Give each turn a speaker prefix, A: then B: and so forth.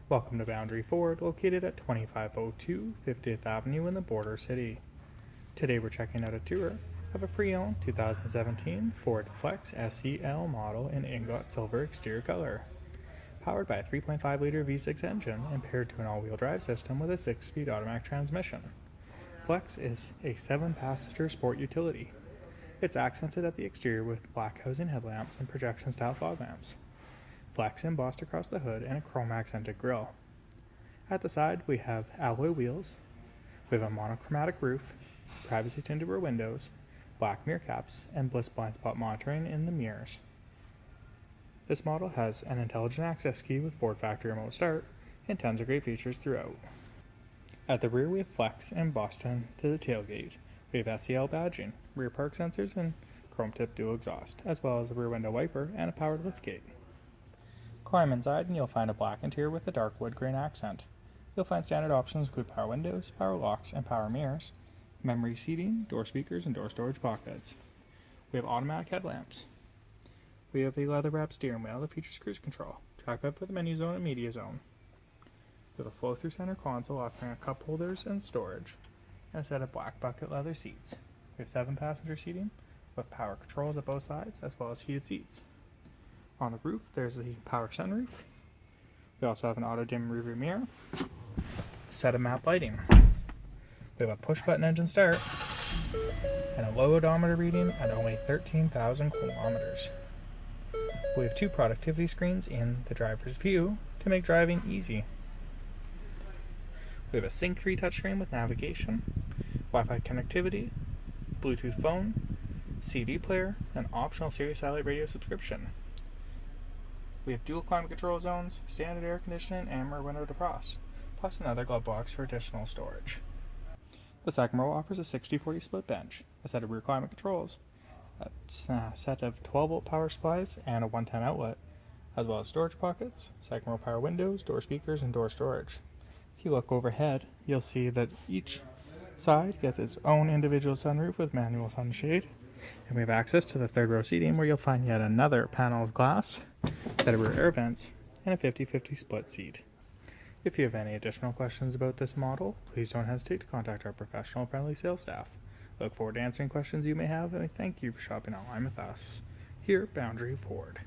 A: Welcome to Boundary Ford, located at 2502 50th Avenue in the Border City. Today we're checking out a tour of a pre-owned 2017 Ford Flex SEL model in Ingot Silver exterior color. Powered by a 3.5-liter V6 engine and paired to an all-wheel drive system with a 6-speed automatic transmission. Flex is a 7-passenger sport utility. It's accented at the exterior with black housing headlamps and projection-style fog lamps. Flex embossed across the hood and a chrome accented grille. At the side we have alloy wheels, we have a monochromatic roof, privacy tinted rear windows, black mirror caps, and BLIS blind spot monitoring in the mirrors. This model has an intelligent access key with Ford factory remote start and tons of great features throughout. At the rear we have Flex embossed into the tailgate. We have SEL badging, rear park sensors, and chrome tip dual exhaust, as well as a rear window wiper and a powered liftgate. Climb inside and you'll find a black interior with a dark wood grain accent. You'll find standard options include power windows, power locks, and power mirrors, memory seating, door speakers, and door storage pockets. We have automatic headlamps. We have a leather-wrapped steering wheel that features cruise control, trackpad for the menu zone and media zone. We have a flow-through center console offering a cup holders and storage, and a set of black bucket leather seats. We have 7-passenger seating with power controls at both sides, as well as heated seats. On the roof, there's the power sunroof. We also have an auto-dim rearview mirror, a set of map lighting. We have a push-button engine start, and a low odometer reading at only 13,000 kilometers. We have 2 productivity screens in the driver's view to make driving easy. We have a Sync 3 touchscreen with navigation, Wi-Fi connectivity, Bluetooth phone, CD player, and optional Sirius satellite radio subscription. We have dual climate control zones, standard air conditioning, and rear window defrost, plus another glove box for additional storage. The second row offers a 60-40 split bench, a set of rear climate controls, a set of 12-volt power supplies, and a 110 outlet, as well as storage pockets, second row power windows, door speakers, and door storage. If you look overhead, you'll see that each side gets its own individual sunroof with manual sunshade, and we have access to the third row seating where you'll find yet another panel of glass, set of rear air vents, and a 50-50 split seat. If you have any additional questions about this model, please don't hesitate to contact our professional and friendly sales staff. We look forward to answering questions you may have, and we thank you for shopping online with us here at Boundary Ford.